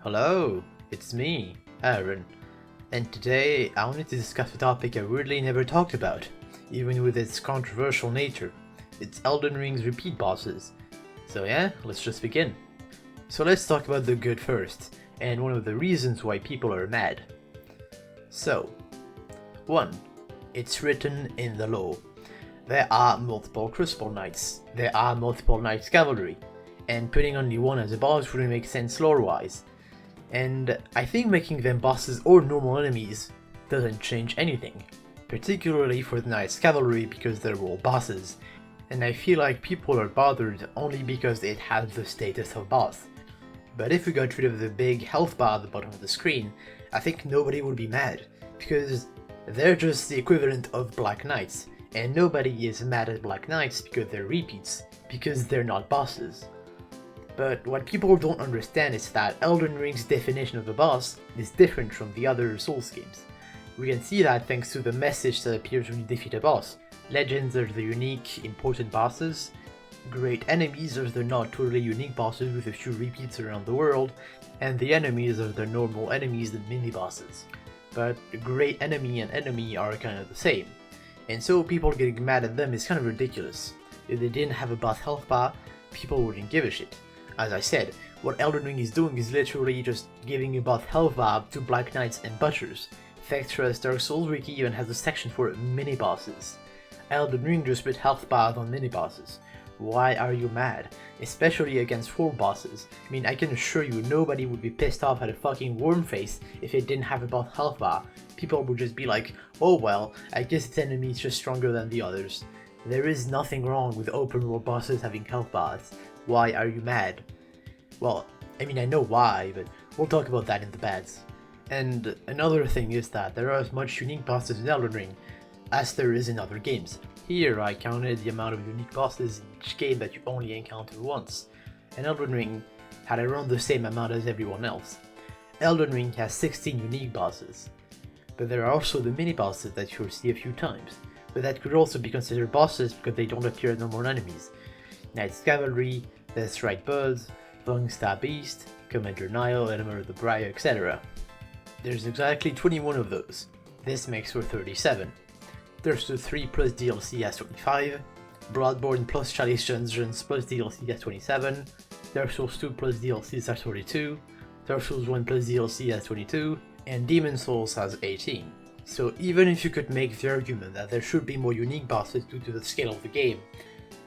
Hello, it's me, Aaron, and today I wanted to discuss a topic I weirdly never talked about, even with its controversial nature. It's Elden Ring's repeat bosses. So yeah, let's just begin. So let's talk about the good first, and one of the reasons why people are mad. So, 1. It's written in the law. There are multiple Crucible Knights, there are multiple Knights Cavalry, and putting only one as a boss wouldn't make sense lore-wise. And I think making them bosses or normal enemies doesn't change anything, particularly for the Knights Cavalry because they're all bosses, and I feel like people are bothered only because it has the status of boss. But if we got rid of the big health bar at the bottom of the screen, I think nobody would be mad, because they're just the equivalent of Black Knights, and nobody is mad at Black Knights because they're repeats, because they're not bosses. But what people don't understand is that Elden Ring's definition of a boss is different from the other Souls games. We can see that thanks to the message that appears when you defeat a boss. Legends are the unique, important bosses. Great enemies are the not totally unique bosses with a few repeats around the world, and the enemies are the normal enemies and mini-bosses. But great enemy and enemy are kind of the same, and so people getting mad at them is kind of ridiculous. If they didn't have a boss health bar, people wouldn't give a shit. As I said, what Elden Ring is doing is literally just giving a boss health bar to Black Knights and Butchers. Vectra's Dark Souls wiki even has a section for mini-bosses. Elden Ring just put health bars on mini-bosses. Why are you mad? Especially against full bosses. I mean, I can assure you nobody would be pissed off at a fucking worm face if it didn't have a boss health bar. People would just be like, oh well, I guess its enemy is just stronger than the others. There is nothing wrong with open world bosses having health bars. Why are you mad? Well, I mean, I know why, but we'll talk about that in the bads. And another thing is that there are as much unique bosses in Elden Ring as there is in other games. Here I counted the amount of unique bosses in each game that you only encounter once, and Elden Ring had around the same amount as everyone else. Elden Ring has 16 unique bosses, but there are also the mini-bosses that you'll see a few times, but that could also be considered bosses because they don't appear as normal enemies. Knights Cavalry, Deathstrike Birds, Longstar Beast, Commander Nile, Enemy of the Briar, etc. There's exactly 21 of those. This makes for 37. There's the 3 plus DLC as 25, Bloodborne plus Chalice Dungeons plus DLC as 27, Dark Souls 2 plus DLC as 42, Dark Souls 1 plus DLC as 22, and Demon Souls has 18. So even if you could make the argument that there should be more unique bosses due to the scale of the game,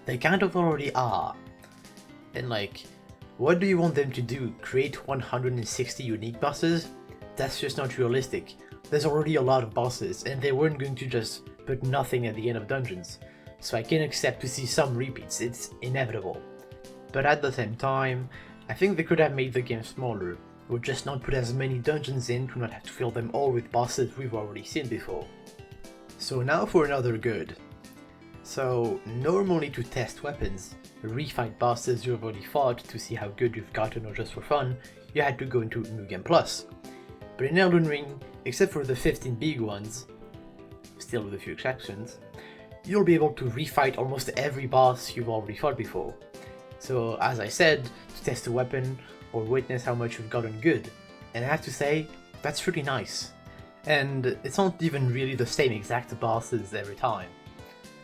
they kind of already are. And like, what do you want them to do? Create 160 unique bosses? That's just not realistic. There's already a lot of bosses, and they weren't going to just put nothing at the end of dungeons. So I can accept to see some repeats, it's inevitable. But at the same time, I think they could have made the game smaller, or just not put as many dungeons in to not have to fill them all with bosses we've already seen before. So now for another good. So, normally to test weapons, refight bosses you've already fought to see how good you've gotten or just for fun, you had to go into New Game Plus. But in Elden Ring, except for the 15 big ones, still with a few exceptions, you'll be able to refight almost every boss you've already fought before. So as I said, to test a weapon or witness how much you've gotten good, and I have to say, that's really nice. And it's not even really the same exact bosses every time.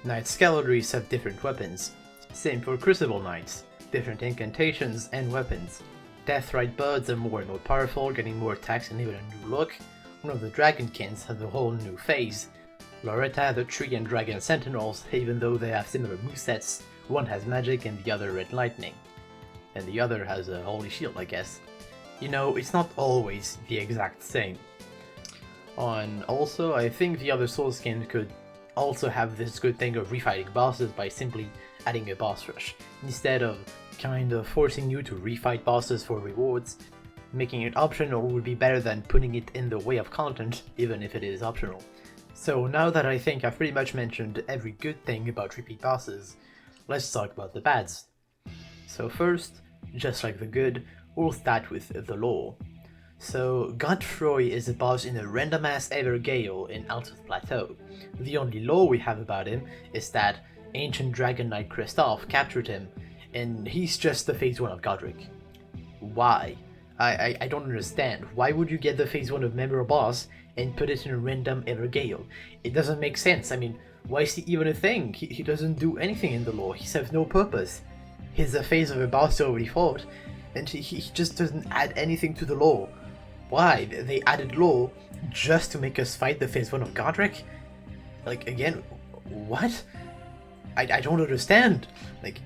Knights Cavalries have different weapons, same for Crucible Knights, different incantations and weapons. Deathrite Birds are more and more powerful, getting more attacks and even a new look. One of the Dragonkins has a whole new phase. Loretta, the Tree and Dragon Sentinels, even though they have similar movesets, one has magic and the other red lightning. And the other has a holy shield, I guess. You know, it's not always the exact same. And also, I think the other Souls games could also have this good thing of refighting bosses by simply adding a boss rush, instead of kind of forcing you to refight bosses for rewards. Making it optional would be better than putting it in the way of content, even if it is optional. So now that I think I've pretty much mentioned every good thing about repeat bosses, let's talk about the bads. So first, just like the good, we'll start with the lore. So, Godfroy is a boss in a random-ass Evergale in Altus Plateau. The only lore we have about him is that ancient dragon knight Kristoff captured him, and he's just the phase 1 of Godric. Why? I don't understand. Why would you get the phase 1 of Member Boss and put it in a random Elder Gale? It doesn't make sense. I mean, why is he even a thing? He doesn't do anything in the lore. He serves no purpose. He's a phase of a boss already fought, and he just doesn't add anything to the lore. Why? They added lore just to make us fight the phase 1 of Godric? Like, again, what? I don't understand. Like,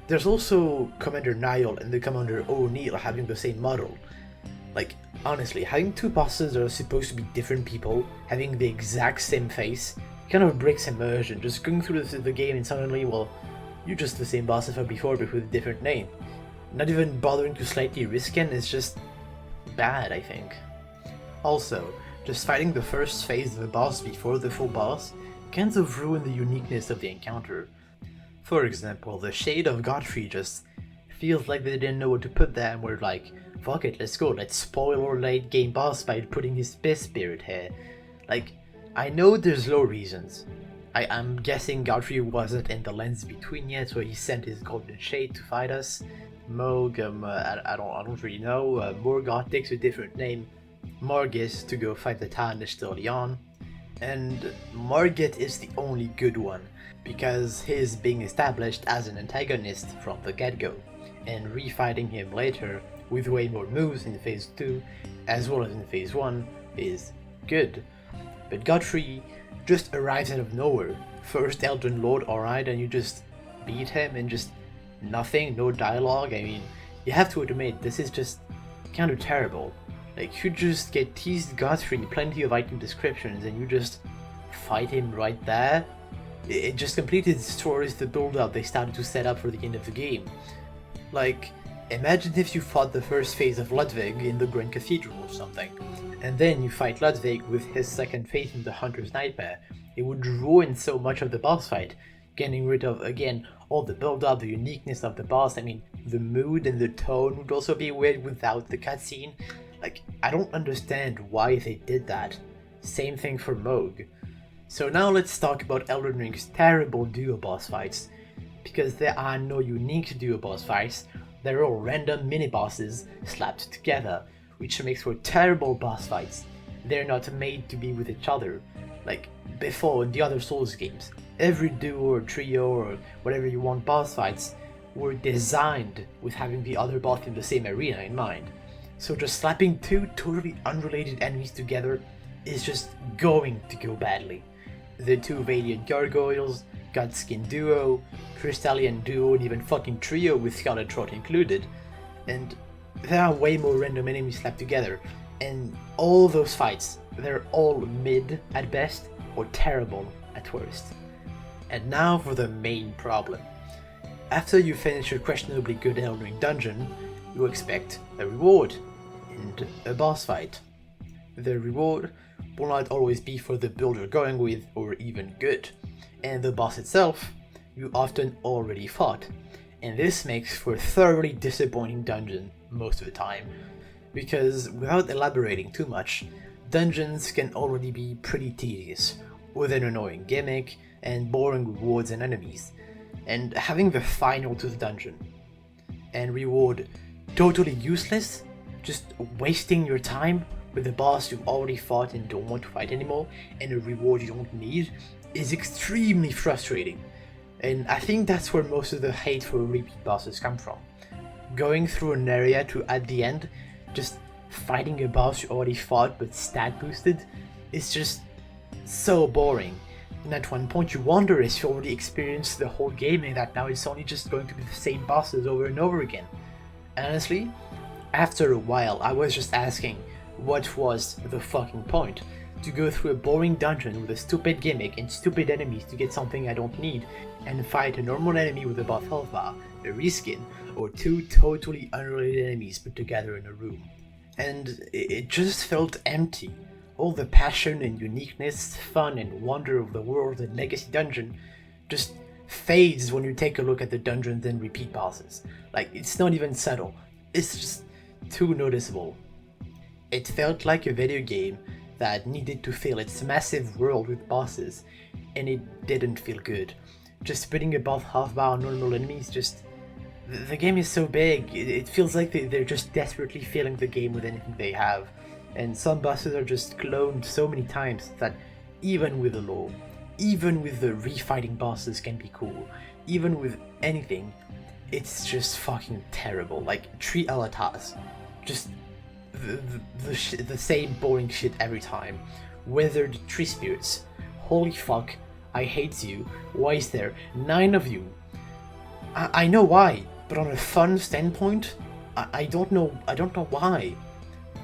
there's also Commander Niall and the Commander O'Neill having the same model. Like, honestly, having two bosses that are supposed to be different people, having the exact same face, kind of breaks immersion. Just going through the game and suddenly, well, you're just the same boss as before but with a different name. Not even bothering to slightly reskin is just bad, I think. Also, just fighting the first phase of the boss before the full boss kind of ruined the uniqueness of the encounter. For example, the Shade of Godfrey just feels like they didn't know what to put there and were like, fuck it, let's go, let's spoil our late game boss by putting his best spirit here. Like, I know there's low reasons. I'm guessing Godfrey wasn't in the Lands Between yet, so he sent his Golden Shade to fight us. Moog, I don't really know. Morgoth takes a different name. Margit to go fight the Tarnished early on. And Margit is the only good one, because he's being established as an antagonist from the get-go, and refighting him later with way more moves in phase 2 as well as in phase 1 is good. But Godfrey just arrives out of nowhere. First Elden Lord, alright, and you just beat him and just nothing, no dialogue. I mean, you have to admit, this is just kind of terrible. Like, you just get teased Godfrey in plenty of item descriptions and you just fight him right there. It just completely destroys the build-up they started to set up for the end of the game. Like, imagine if you fought the first phase of Ludwig in the Grand Cathedral or something, and then you fight Ludwig with his second phase in the Hunter's Nightmare. It would ruin so much of the boss fight, getting rid of, again, all the build-up, the uniqueness of the boss. I mean, the mood and the tone would also be weird without the cutscene. Like, I don't understand why they did that. Same thing for Moog. So now let's talk about Elden Ring's terrible duo boss fights, because there are no unique duo boss fights, they're all random mini-bosses slapped together, which makes for terrible boss fights. They're not made to be with each other. Like, before in the other Souls games, every duo or trio or whatever you want boss fights were designed with having the other boss in the same arena in mind. So just slapping two totally unrelated enemies together is just going to go badly. The two Valiant Gargoyles, Godskin Duo, Crystallian Duo, and even fucking Trio with Scarlet Throat included. And there are way more random enemies slapped together, and all those fights, they're all mid at best, or terrible at worst. And now for the main problem. After you finish a questionably good Elden Ring dungeon, you expect a reward, and a boss fight. The reward will not always be for the build you're going with, or even good, and the boss itself, you often already fought, and this makes for a thoroughly disappointing dungeon most of the time, because without elaborating too much, dungeons can already be pretty tedious, with an annoying gimmick and boring rewards and enemies, and having the final to the dungeon and reward totally useless, just wasting your time with a boss you've already fought and don't want to fight anymore, and a reward you don't need, is extremely frustrating. And I think that's where most of the hate for repeat bosses come from. Going through an area to, at the end, just fighting a boss you already fought but stat boosted is just so boring. And at one point you wonder if you already experienced the whole game and that now it's only just going to be the same bosses over and over again. And honestly, after a while I was just asking, what was the fucking point? To go through a boring dungeon with a stupid gimmick and stupid enemies to get something I don't need, and fight a normal enemy with a buff health bar, a reskin, or two totally unrelated enemies put together in a room. And it just felt empty. All the passion and uniqueness, fun and wonder of the world and Legacy Dungeon just fades when you take a look at the dungeons and repeat bosses. Like, it's not even subtle, it's just too noticeable. It felt like a video game that needed to fill its massive world with bosses, and it didn't feel good. Just putting a buff half bar on normal enemies just The game is so big, it feels like they're just desperately filling the game with anything they have. And some bosses are just cloned so many times that even with the lore, even with the refighting bosses can be cool, even with anything, it's just fucking terrible. Like, 3 avatars. Just the same boring shit every time. Withered tree spirits. Holy fuck, I hate you. Why is there 9 of you? I know why, but on a fun standpoint, I don't know why.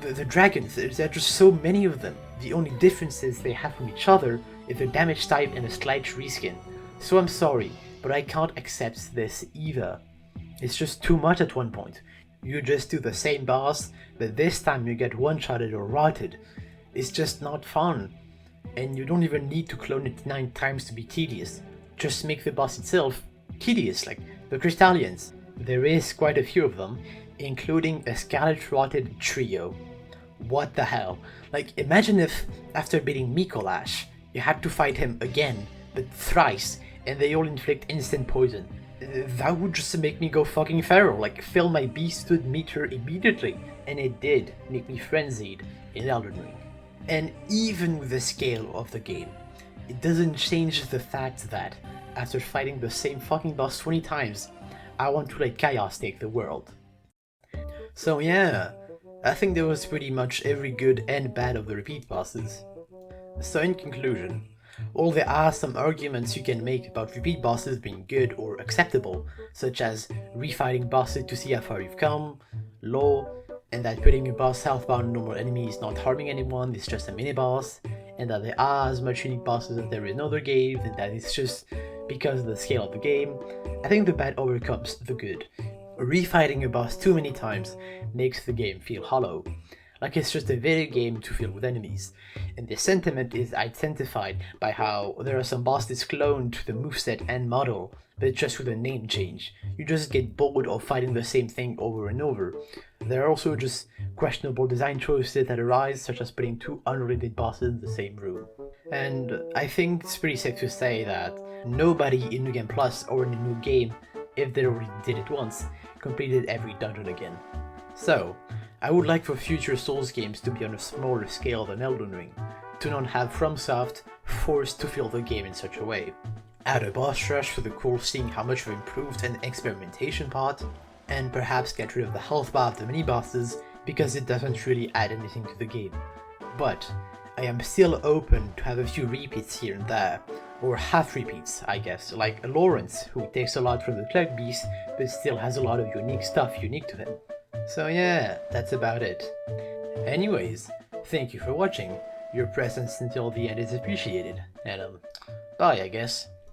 The dragons, there are just so many of them. The only differences they have from each other is their damage type and a slight reskin. So I'm sorry, but I can't accept this either. It's just too much at one point. You just do the same boss, but this time you get one-shotted or rotted. It's just not fun. And you don't even need to clone it 9 times to be tedious. Just make the boss itself tedious, like the Crystallians. There is quite a few of them, including a Scarlet Rotted trio. What the hell? Like, imagine if, after beating Mikolash, you had to fight him again, but thrice, and they all inflict instant poison. That would just make me go fucking feral, like fill my beasthood meter immediately. And it did make me frenzied in Elden Ring. And even with the scale of the game, it doesn't change the fact that, after fighting the same fucking boss 20 times, I want to let Chaos take the world. So yeah, I think that was pretty much every good and bad of the repeat bosses. So in conclusion, while there are some arguments you can make about repeat bosses being good or acceptable, such as refighting bosses to see how far you've come, lore, and that putting a boss healthbound on normal enemy is not harming anyone, it's just a mini-boss, and that there are as much unique bosses as there is in other games, and that it's just because of the scale of the game, I think the bad overcomes the good. Refighting a boss too many times makes the game feel hollow, like it's just a video game to fill with enemies, and this sentiment is identified by how there are some bosses cloned to the moveset and model, but just with a name change. You just get bored of fighting the same thing over and over. There are also just questionable design choices that arise, such as putting 2 unrelated bosses in the same room. And I think it's pretty safe to say that nobody in New Game Plus or in a new game, if they already did it once, completed every dungeon again. So, I would like for future Souls games to be on a smaller scale than Elden Ring, to not have FromSoft forced to fill the game in such a way. Add a boss rush for the cool seeing how much we've improved and experimentation part, and perhaps get rid of the health bar of the mini-bosses because it doesn't really add anything to the game. But I am still open to have a few repeats here and there, or half repeats, I guess, like Lawrence, who takes a lot from the Cloak Beast but still has a lot of unique stuff unique to him. So yeah, that's about it. Anyways, thank you for watching. Your presence until the end is appreciated, and bye I guess.